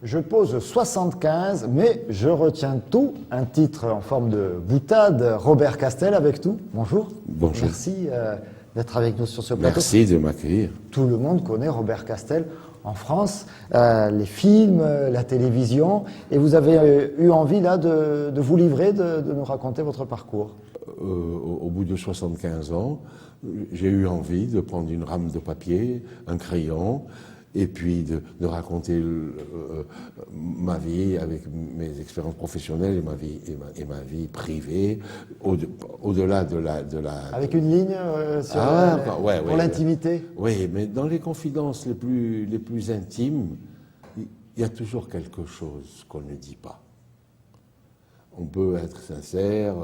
Je pose 75, mais je retiens tout. Un titre en forme de boutade. Robert Castel avec tout. Bonjour. Bonjour. Merci d'être avec nous sur ce plateau. Merci de m'accueillir. Tout le monde connaît Robert Castel en France, les films, la télévision. Et vous avez eu envie là de vous livrer, de nous raconter votre parcours. Au bout de 75 ans, j'ai eu envie de prendre une rame de papier, un crayon, et puis de raconter ma vie avec mes expériences professionnelles et ma vie privée, au-delà de la... Avec une ligne sur pour l'intimité. Oui, mais dans les confidences les plus intimes, il y a toujours quelque chose qu'on ne dit pas. On peut être sincère,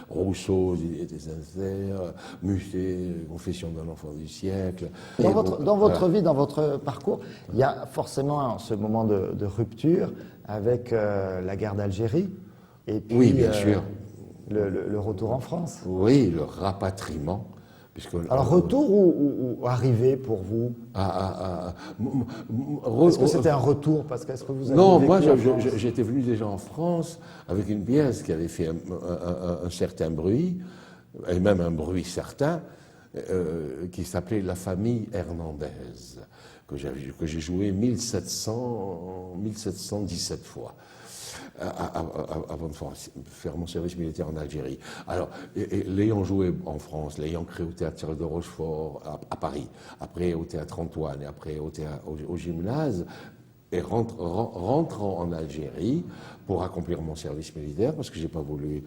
Rousseau était sincère, Musset, Confession d'un enfant du siècle. Dans votre vie, dans votre parcours, il y a forcément ce moment de rupture avec la guerre d'Algérie et puis oui, bien sûr. Le retour en France. Oui, le rapatriement. Alors retour ou arrivée pour vous? Est-ce que c'était un retour parce qu'est-ce que vous avez Non, vécu moi en France? j'étais venu déjà en France avec une pièce qui avait fait un certain bruit, et même un bruit certain, qui s'appelait La famille Hernandez, que j'ai joué 1717 fois. Avant de faire mon service militaire en Algérie. Alors, l'ayant joué en France, l'ayant créé au théâtre Charles de Rochefort à Paris, après au théâtre Antoine et après au gymnase, et rentrant en Algérie pour accomplir mon service militaire, parce que j'ai pas voulu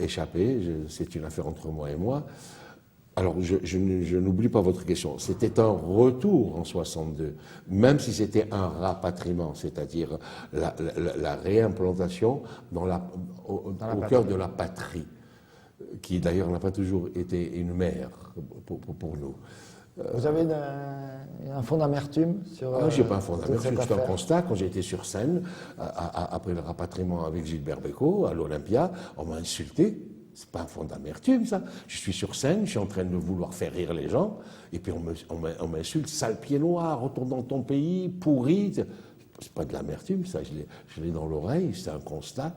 échapper, c'est une affaire entre moi et moi. Alors, je n'oublie pas votre question. C'était un retour en 62, même si c'était un rapatriement, c'est-à-dire la réimplantation au cœur de la patrie, qui d'ailleurs n'a pas toujours été une mère pour nous. Vous avez un fond d'amertume sur... Non, je n'ai pas un fond d'amertume, c'est un affaire. constat. Quand j'ai été sur scène, après le rapatriement avec Gilbert Bécaud, à l'Olympia, on m'a insulté. C'est pas un fond d'amertume, ça. Je suis sur scène, je suis en train de vouloir faire rire les gens, et puis on m'insulte, sale pied noir, retourne dans ton pays, pourri. C'est pas de l'amertume, ça, je l'ai dans l'oreille, c'est un constat.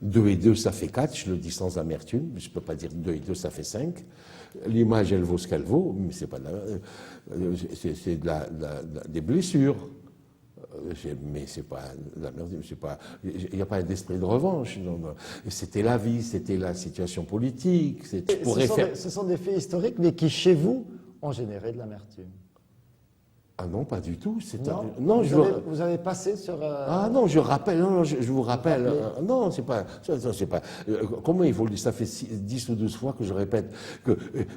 2 et 2, ça fait 4, je le dis sans amertume, je peux pas dire 2 et 2, ça fait 5. L'image, elle vaut ce qu'elle vaut, mais c'est pas c'est des blessures. Mais c'est pas la merde, il n'y a pas d'esprit de revanche. C'était la vie, c'était la situation politique. Ce sont des faits historiques, mais qui, chez vous, ont généré de l'amertume. Ah non, pas du tout. Non, vous avez passé sur... Ah non, je rappelle, je vous rappelle. Non, c'est pas... Comment il faut le dire? Ça fait 10 ou 12 fois que je répète.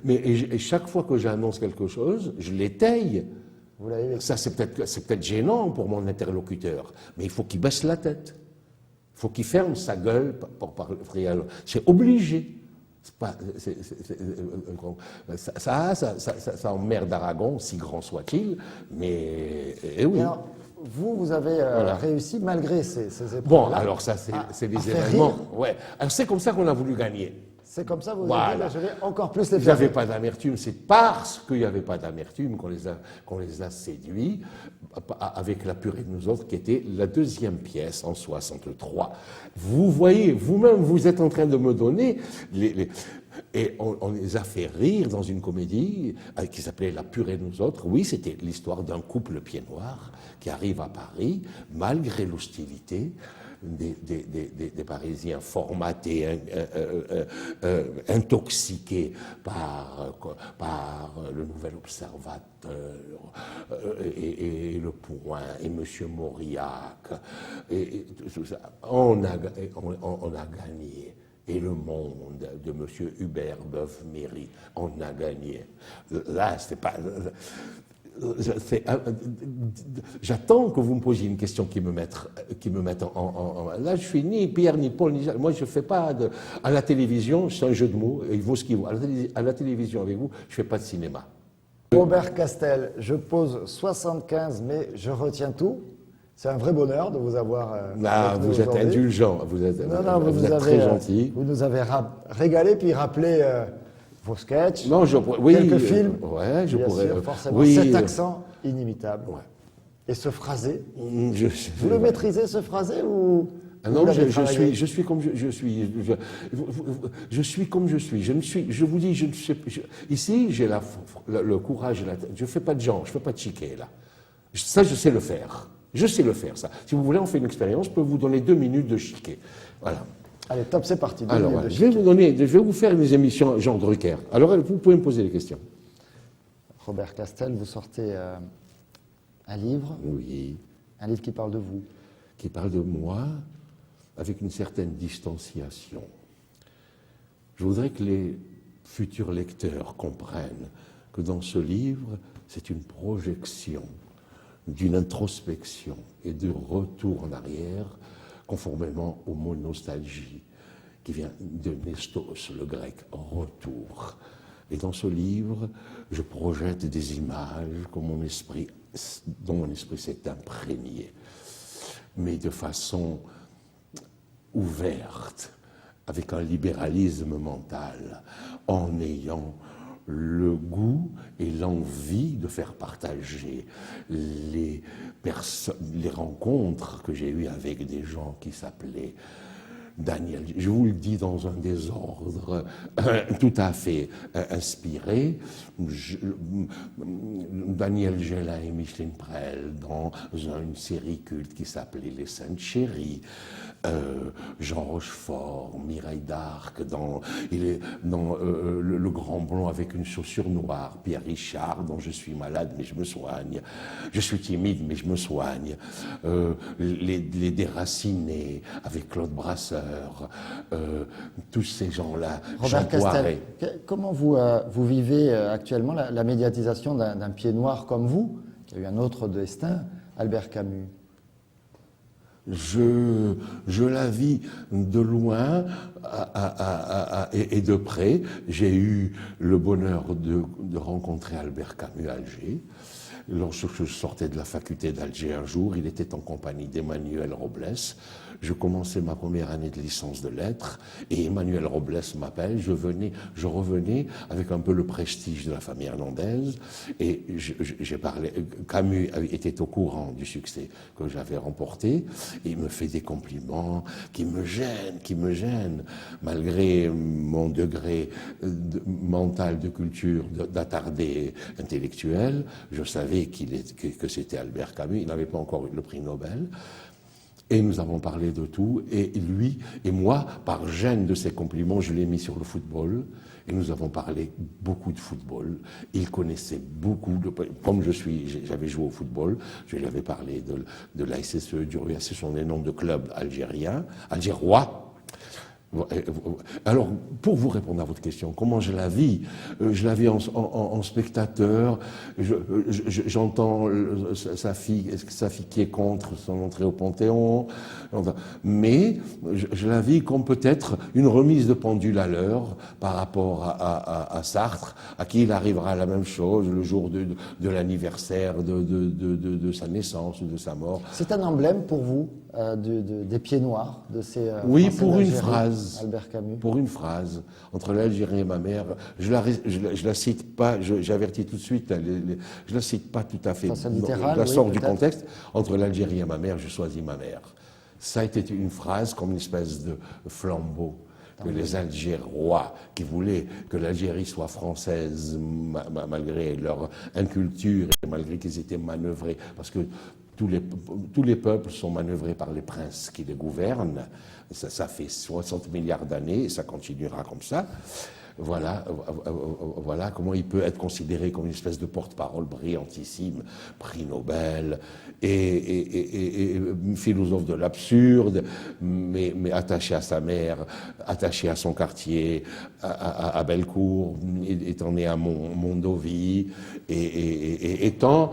Et chaque fois que j'annonce quelque chose, je l'étaye. Ça, c'est peut-être gênant pour mon interlocuteur, mais il faut qu'il baisse la tête. Il faut qu'il ferme sa gueule pour parler. C'est obligé. Ça emmerde Aragon, si grand soit-il, mais oui. Alors, vous avez réussi malgré ces épreuves. Bon, alors ça, c'est des événements. Ouais. Alors c'est comme ça qu'on a voulu gagner. C'est comme ça que vous Voilà. avez dit, là, je vais encore plus les Il n'y avait pas d'amertume, c'est parce qu'il n'y avait pas d'amertume qu'on les a séduits avec La purée de nous autres, qui était la deuxième pièce en 63. Vous voyez, vous-même, vous êtes en train de me donner et on les a fait rire dans une comédie qui s'appelait La purée de nous autres. Oui, c'était l'histoire d'un couple pied noir qui arrive à Paris, malgré l'hostilité des Parisiens formatés, intoxiqués par le Nouvel Observateur et Le Point et Monsieur Mauriac et tout ça. On a gagné. Et Le Monde de Monsieur Hubert Boeuf-Méry, on a gagné. Là, c'était pas... J'attends que vous me posiez une question qui me mette en... Là, je suis ni Pierre, ni Paul, ni Jacques. Moi, je ne fais pas à la télévision, c'est un jeu de mots, il vaut ce qu'il vaut. À la télévision, avec vous, je ne fais pas de cinéma. Robert Castel, je pose 75, mais je retiens tout. C'est un vrai bonheur de vous avoir... vous êtes indulgent, vous êtes très gentil. Vous nous avez régalé, puis rappelé... vos sketchs, quelques films, ouais, je bien pourrais. sûr, forcément, cet accent inimitable. Ouais. Et ce phrasé, Je- vous le maîtrisez ce phrasé ou Ah vous non, l'avez travaillé je suis comme je suis. Je suis comme je suis. Je ne suis. Je vous dis, je ne sais. Ici, j'ai le courage et la tête. Je fais pas de genre, je fais pas de chiquet là. Ça, je sais le faire. Je sais le faire, ça. Si vous voulez, on fait une expérience. Je peux vous donner 2 minutes de chiquet. Voilà. Allez, top, c'est parti. deux Alors, minutes de je vais vous faire des émissions genre Drucker. Alors, vous pouvez me poser des questions. Robert Castel, vous sortez un livre, Oui. un livre qui parle de vous. Qui parle de moi avec une certaine distanciation. Je voudrais que les futurs lecteurs comprennent que dans ce livre, c'est une projection d'une introspection et de retour en arrière, conformément au mot nostalgie, qui vient de Nestos, le grec, retour. Et dans ce livre, je projette des images dont mon esprit s'est imprégné, mais de façon ouverte, avec un libéralisme mental, en ayant le goût et l'envie de faire partager les rencontres que j'ai eues avec des gens qui s'appelaient Daniel, je vous le dis dans un désordre tout à fait inspiré, Daniel Gélin et Micheline Prel dans une série culte qui s'appelait Les Saintes Chéries, Jean Rochefort, Mireille d'Arc dans le Grand Blond avec une chaussure noire, Pierre Richard dans Je suis malade mais je me soigne, je suis timide mais je me soigne, les Déracinés avec Claude Brasseur, tous ces gens-là, Jean Robert Castel, Poiret. comment vous vivez actuellement la médiatisation d'un pied noir comme vous, qui a eu un autre destin, Albert Camus? Je la vis de loin et de près. J'ai eu le bonheur de rencontrer Albert Camus à Alger. Lorsque je sortais de la faculté d'Alger un jour, il était en compagnie d'Emmanuel Robles. Je commençais ma première année de licence de lettres et Emmanuel Robles m'appelle. Je revenais avec un peu le prestige de la famille irlandaise et j'ai parlé. Camus était au courant du succès que j'avais remporté et il me fait des compliments qui me gênent, malgré mon degré mental de culture d'attardé intellectuel. Je savais que c'était Albert Camus. Il n'avait pas encore eu le prix Nobel. Et nous avons parlé de tout, et lui et moi, par gêne de ses compliments, je l'ai mis sur le football, et nous avons parlé beaucoup de football. Il connaissait beaucoup, comme j'avais joué au football, je lui avais parlé de l'ASSE, du RUA, ce sont des noms de clubs algérois. Alors, pour vous répondre à votre question, comment je la vis? Je la vis en spectateur, j'entends sa fille qui est contre son entrée au Panthéon, mais je la vis comme peut-être une remise de pendule à l'heure par rapport à Sartre, à qui il arrivera la même chose le jour de l'anniversaire de sa naissance ou de sa mort. C'est un emblème pour vous des pieds noirs, de ces Oui, Français pour une d'Algérie, phrase. Albert Camus. Pour une phrase, entre l'Algérie et ma mère, je la cite pas, j'avertis tout de suite, je la cite pas tout à fait, Façon littérale, je la oui, sors du peut-être. contexte. Entre l'Algérie et ma mère, je choisis ma mère. Ça a été une phrase comme une espèce de flambeau que les Algérois, qui voulaient que l'Algérie soit française malgré leur inculture et malgré qu'ils étaient manœuvrés, parce que tous les peuples sont manœuvrés par les princes qui les gouvernent. Ça fait 60 milliards d'années et ça continuera comme ça. Voilà comment il peut être considéré comme une espèce de porte-parole brillantissime, prix Nobel, et philosophe de l'absurde, mais attaché à sa mère, attaché à son quartier, à Bellecour, étant né à Mondovì, et ayant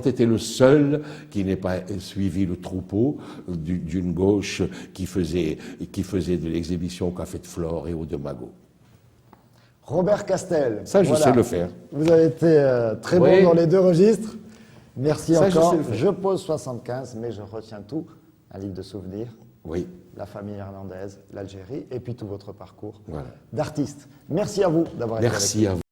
été le seul qui n'ait pas suivi le troupeau d'une gauche qui faisait de l'exhibition au Café de Flore et au De Mago. Robert Castel. Ça, je sais le faire. Vous avez été très Oui. bon dans les deux registres. Merci Ça, je encore. sais le faire. Je pose 75, mais je retiens tout. Un livre de souvenirs, Oui, la famille irlandaise, l'Algérie, et puis tout votre parcours voilà. d'artiste. Merci à vous d'avoir été avec nous. Merci à vous.